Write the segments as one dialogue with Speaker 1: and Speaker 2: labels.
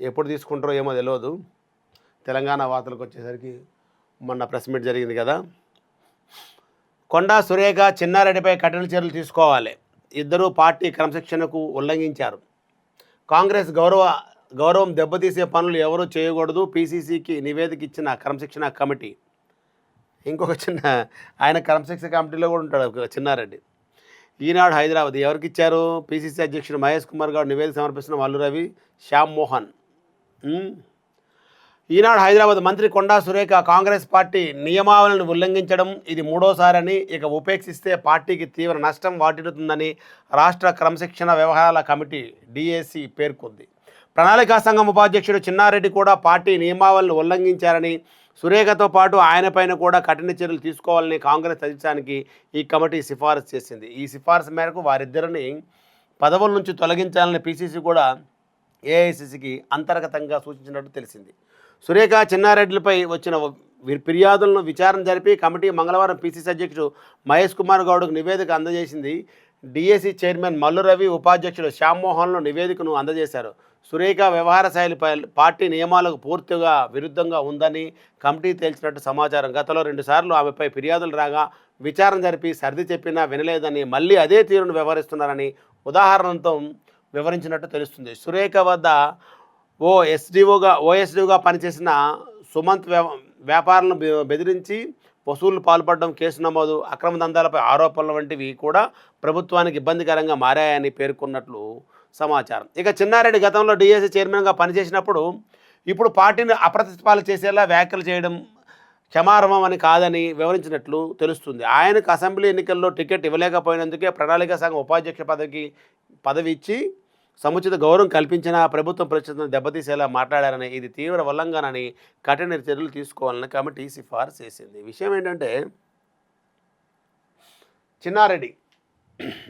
Speaker 1: ఎప్పుడు తీసుకుంటారో ఏమో తెలియదు. తెలంగాణ వార్తలకు వచ్చేసరికి మొన్న ప్రెస్ మీట్ జరిగింది కదా. కొండా సురేఖ చిన్నారెడ్డిపై కఠిన చర్యలు తీసుకోవాలి. ఇద్దరూ పార్టీ క్రమశిక్షణకు ఉల్లంఘించారు. కాంగ్రెస్ గౌరవం దెబ్బతీసే పనులు ఎవరూ చేయకూడదు. పీసీసీకి నివేదిక ఇచ్చిన క్రమశిక్షణ కమిటీ. ఇంకొక ఆయన క్రమశిక్షణ కమిటీలో కూడా ఉంటాడు ఒక చిన్నారెడ్డి. ఈనాడు హైదరాబాద్ ఎవరికి ఇచ్చారు? పీసీసీ అధ్యక్షుడు మహేష్ కుమార్ గౌడ్ నివేదిక సమర్పిస్తున్న మల్లు రవి, శ్యామ్ మోహన్. ఈనాడు హైదరాబాద్ మంత్రి కొండా సురేఖ కాంగ్రెస్ పార్టీ నియమావళిని ఉల్లంఘించడం ఇది మూడోసారని, ఇక ఉపేక్షిస్తే పార్టీకి తీవ్ర నష్టం వాటిల్లుతుందని రాష్ట్ర క్రమశిక్షణ వ్యవహారాల కమిటీ డీఏసీ పేర్కొంది. ప్రణాళికా సంఘం ఉపాధ్యక్షుడు చిన్నారెడ్డి కూడా పార్టీ నియమావళిని ఉల్లంఘించారని, సురేఖతో పాటు ఆయనపైన కూడా కఠిన చర్యలు తీసుకోవాలని కాంగ్రెస్ అధ్యక్షానికి ఈ కమిటీ సిఫారసు చేసింది. ఈ సిఫారసు మేరకు వారిద్దరిని పదవుల నుంచి తొలగించాలని పీసీసీ కూడా ఏఐసీసీకి అంతర్గతంగా సూచించినట్టు తెలిసింది. సురేఖ చిన్నారెడ్డిలపై వచ్చిన ఫిర్యాదులను విచారణ జరిపి కమిటీ మంగళవారం పీసీసీ అధ్యక్షుడు మహేష్ కుమార్ గౌడ్కు నివేదిక అందజేసింది. డీఏసీ చైర్మన్ మల్లు రవి, ఉపాధ్యక్షుడు శ్యామ్ మోహన్లు నివేదికను అందజేశారు. సురేఖ వ్యవహార శైలిపై పార్టీ నియమాలకు పూర్తిగా విరుద్ధంగా ఉందని కమిటీ తేల్చినట్టు సమాచారం. గతంలో 2 సార్లు ఆమెపై ఫిర్యాదులు రాగా విచారణ జరిపి సర్ది చెప్పినా వినలేదని, మళ్ళీ అదే తీరును వ్యవహరిస్తున్నారని ఉదాహరణతో వివరించినట్టు తెలుస్తుంది. సురేఖ వద్ద ఓఎస్డీగా పనిచేసిన సుమంత్ వ్యాపారాలను బెదిరించి వసూళ్లు పాల్పడడం, కేసు నమోదు, అక్రమ దందాలపై ఆరోపణలు వంటివి కూడా ప్రభుత్వానికి ఇబ్బందికరంగా మారాయని పేర్కొన్నట్లు సమాచారం. ఇక చిన్నారెడ్డి గతంలో డీఏసీ చైర్మన్గా పనిచేసినప్పుడు ఇప్పుడు పార్టీని అప్రతిష్టాలు చేసేలా వ్యాఖ్యలు చేయడం క్షమార్హం అని కాదని వివరించినట్లు తెలుస్తుంది. ఆయనకు అసెంబ్లీ ఎన్నికల్లో టికెట్ ఇవ్వలేకపోయినందుకే ప్రణాళికా సంఘం ఉపాధ్యక్ష పదవి ఇచ్చి సముచిత గౌరవం కల్పించిన ప్రభుత్వం ప్రతిష్టను దెబ్బతీసేలా మాట్లాడారని, ఇది తీవ్ర ఉల్లంఘనని కఠిన చర్యలు తీసుకోవాలని కమిటీ సిఫారసు చేసింది. విషయం ఏంటంటే, చిన్నారెడ్డి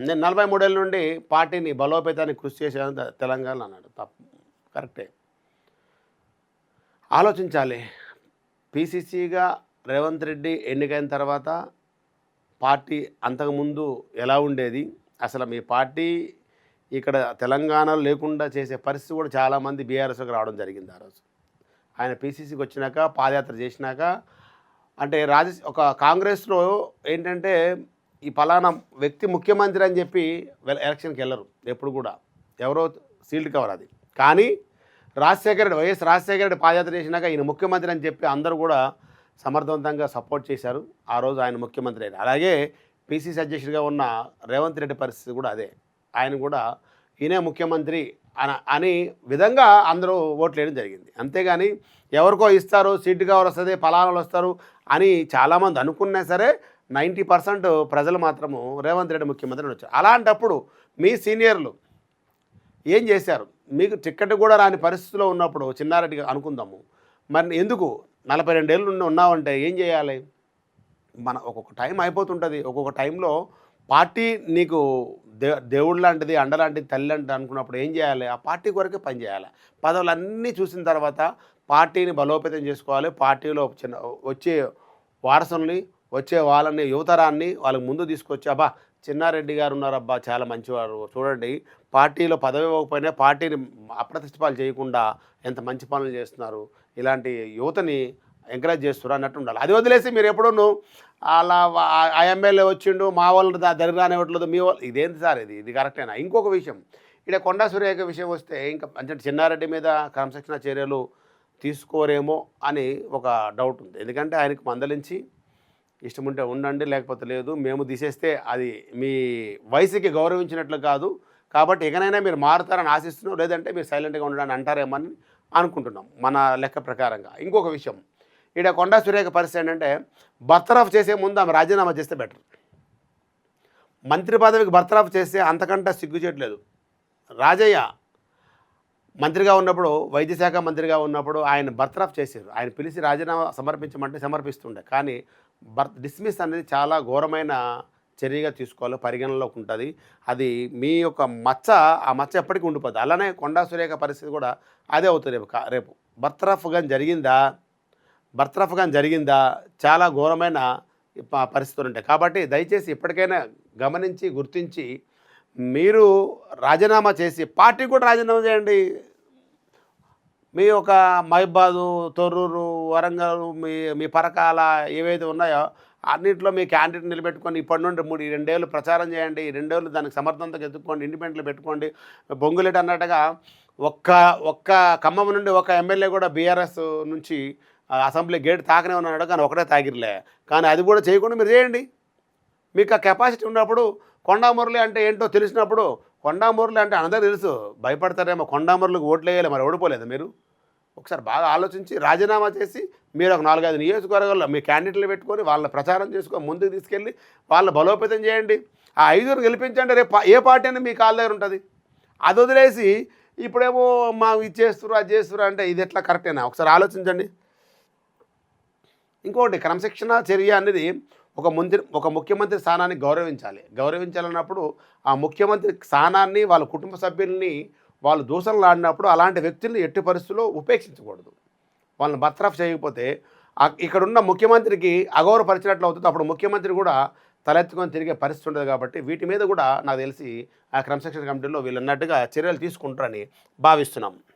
Speaker 1: నేను 43 ఏళ్ళ నుండి పార్టీని బలోపేతానికి కృషి చేశాను తెలంగాణ అన్నాడు. తప్పు, కరెక్టే. ఆలోచించాలి. పీసీసీగా రేవంత్ రెడ్డి ఎన్నికైన తర్వాత పార్టీ అంతకుముందు ఎలా ఉండేది, అసలు మీ పార్టీ ఇక్కడ తెలంగాణలో లేకుండా చేసే పరిస్థితి కూడా చాలామంది బీఆర్ఎస్కి రావడం జరిగింది. ఆ రోజు ఆయన పీసీసీకి వచ్చినాక పాదయాత్ర చేసినాక, అంటే ఒక కాంగ్రెస్లో ఏంటంటే ఈ ఫలానా వ్యక్తి ముఖ్యమంత్రి అని చెప్పి ఎలక్షన్కి వెళ్ళరు ఎప్పుడు కూడా, ఎవరో సీల్డ్ కవర్ అది. కానీ వైఎస్ రాజశేఖర రెడ్డి పాదయాత్ర చేసినాక ఈయన ముఖ్యమంత్రి అని చెప్పి అందరూ కూడా సమర్థవంతంగా సపోర్ట్ చేశారు. ఆ రోజు ఆయన ముఖ్యమంత్రి అయ్యారు. అలాగే పీసీసీ అధ్యక్షుడిగా ఉన్న రేవంత్ రెడ్డి పరిస్థితి కూడా అదే. ఆయన కూడా ఈయనే ముఖ్యమంత్రి అని విధంగా అందరూ ఓట్లు వేయడం జరిగింది. అంతేగాని ఎవరికో ఇస్తారు, సీటు కవర్ వస్తుంది, ఫలానాలు వస్తారు అని చాలామంది అనుకున్నా సరే 90% ప్రజలు మాత్రము రేవంత్ రెడ్డి ముఖ్యమంత్రి అని వచ్చారు. అలాంటప్పుడు మీ సీనియర్లు ఏం చేశారు? మీకు టికెట్ కూడా రాని పరిస్థితిలో ఉన్నప్పుడు చిన్నారెడ్డిగా అనుకుందాము, మరి ఎందుకు 42 ఏళ్ళు ఉన్నావంటే ఏం చేయాలి? ఒక్కొక్క టైం అయిపోతుంటుంది. ఒక్కొక్క టైంలో పార్టీ నీకు దేవుడు లాంటిది, అండలాంటిది, తల్లి లాంటిది అనుకున్నప్పుడు ఏం చేయాలి? ఆ పార్టీ కొరకే పనిచేయాలి. పదవులన్నీ చూసిన తర్వాత పార్టీని బలోపేతం చేసుకోవాలి. పార్టీలో వచ్చే వారసుల్ని, వచ్చే వాళ్ళని, యువతరాన్ని వాళ్ళకి ముందు తీసుకొచ్చి, అబ్బా చిన్నారెడ్డి గారు ఉన్నారబ్బా చాలా మంచివారు, చూడండి పార్టీలో పదవి ఇవ్వకపోయినా పార్టీని అప్రతిష్టపాలు చేయకుండా ఎంత మంచి పనులు చేస్తున్నారు, ఇలాంటి యువతని ఎంకరేజ్ చేస్తున్నారు అన్నట్టు ఉండాలి. అది వదిలేసి మీరు ఎప్పుడూ అలా ఆ ఎమ్మెల్యే వచ్చిండు, మా వాళ్ళు దగ్గర రానివ్వట్లేదు, మీ వాళ్ళు, ఇదేంటి సార్ ఇది కరెక్టేనా? ఇంకొక విషయం, ఇక్కడ కొండా సురేఖ విషయం వస్తే ఇంకా అంటే చిన్నారెడ్డి మీద క్రమశిక్షణ చర్యలు తీసుకోరేమో అని ఒక డౌట్ ఉంది. ఎందుకంటే ఆయనకు మందలించి ఇష్టం ఉంటే ఉండండి, లేకపోతే లేదు, మేము తీసేస్తే అది మీ వయసుకి గౌరవించినట్లు కాదు, కాబట్టి ఇకనైనా మీరు మారుతారని ఆశిస్తున్నాం, లేదంటే మీరు సైలెంట్గా ఉండడానికి అంటారేమని అనుకుంటున్నాం మన లెక్క ప్రకారంగా. ఇంకొక విషయం, ఇక్కడ కొండా సురేఖ పరిస్థితి ఏంటంటే బర్తరఫ్ చేసే ముందు ఆమె రాజీనామా చేస్తే బెటర్. మంత్రి పదవికి బర్తరఫ్ చేస్తే అంతకంటే సిగ్గుచేయట్లేదు. రాజయ్య మంత్రిగా ఉన్నప్పుడు, వైద్య శాఖ మంత్రిగా ఉన్నప్పుడు ఆయన బర్తరఫ్ చేశారు. ఆయన పిలిచి రాజీనామా సమర్పించమంటే సమర్పిస్తుండే. కానీ డిస్మిస్ అనేది చాలా ఘోరమైన చర్యగా తీసుకోవాలి, పరిగణనలోకి ఉంటుంది. అది మీ యొక్క మచ్చ, ఆ మచ్చ ఎప్పటికీ ఉండిపోద్ది. అలానే కొండా సురేఖ పరిస్థితి కూడా అదే అవుతుంది రేపు. బర్తరఫ్ కానీ జరిగిందా చాలా ఘోరమైన పరిస్థితులు ఉంటాయి. కాబట్టి దయచేసి ఇప్పటికైనా గమనించి, గుర్తించి మీరు రాజీనామా చేసి పార్టీ కూడా రాజీనామా చేయండి. మీ ఒక మహిబాదు, తొర్రూరు, వరంగల్, మీ మీ పరకాల ఏవైతే ఉన్నాయో అన్నింటిలో మీ క్యాండిడేట్ నిలబెట్టుకొని ఇప్పటి నుండి 2 ఏళ్ళు ప్రచారం చేయండి. ఈ 2 ఏళ్ళు దానికి సమర్థవంతంగా ఎత్తుక్కోండి, ఇండిపెండెంట్లు పెట్టుకోండి. బొంగులేటి అన్నట్టుగా ఒక్క ఒక్క ఖమ్మం నుండి ఒక ఎమ్మెల్యే కూడా బీఆర్ఎస్ నుంచి అసెంబ్లీ గేట్ తాకనే ఉన్నాడు, కానీ ఒకటే తాకిర్లే. కానీ అది కూడా చేయకుండా మీరు చేయండి. మీకు ఆ కెపాసిటీ ఉన్నప్పుడు. కొండా మురళి అంటే ఏంటో తెలిసినప్పుడు, కొండా మురళి అంటే అందరూ తెలుసు, భయపడతారేమో. కొండా మురళికి ఓట్లు వేయాలి, మరి ఓడిపోలేదు మీరు? ఒకసారి బాగా ఆలోచించి రాజీనామా చేసి మీరు ఒక 4-5 నియోజకవర్గాల్లో మీ క్యాండిడేట్లు పెట్టుకొని వాళ్ళని ప్రచారం చేసుకొని ముందుకు తీసుకెళ్ళి వాళ్ళని బలోపేతం చేయండి. ఆ 5 గెలిపించండి. రేపు ఏ పార్టీ అని మీ కాళ్ళ దగ్గర ఉంటుంది. అది వదిలేసి ఇప్పుడేమో మా ఇది చేస్తున్నారు, అది చేస్తున్నారు అంటే ఇది ఎట్లా కరెక్టేనా? ఒకసారి ఆలోచించండి. ఇంకోటి, క్రమశిక్షణ చర్య అనేది ఒక ముఖ్యమంత్రి స్థానాన్ని గౌరవించాలన్నప్పుడు ఆ ముఖ్యమంత్రి స్థానాన్ని, వాళ్ళ కుటుంబ సభ్యుల్ని వాళ్ళు దూషణలాడినప్పుడు అలాంటి వ్యక్తుల్ని ఎట్టి పరిస్థితుల్లో ఉపేక్షించకూడదు. వాళ్ళని బర్తరఫ్ చేయకపోతే ఇక్కడున్న ముఖ్యమంత్రికి అగౌరవపరిచినట్లు అవుతుంది. అప్పుడు ముఖ్యమంత్రి కూడా తలెత్తుకొని తిరిగే పరిస్థితి ఉండదు. కాబట్టి వీటి మీద కూడా నాకు తెలిసి ఆ క్రమశిక్షణ కమిటీలో వీళ్ళు అన్నట్టుగా చర్యలు తీసుకుంటారని భావిస్తున్నాం.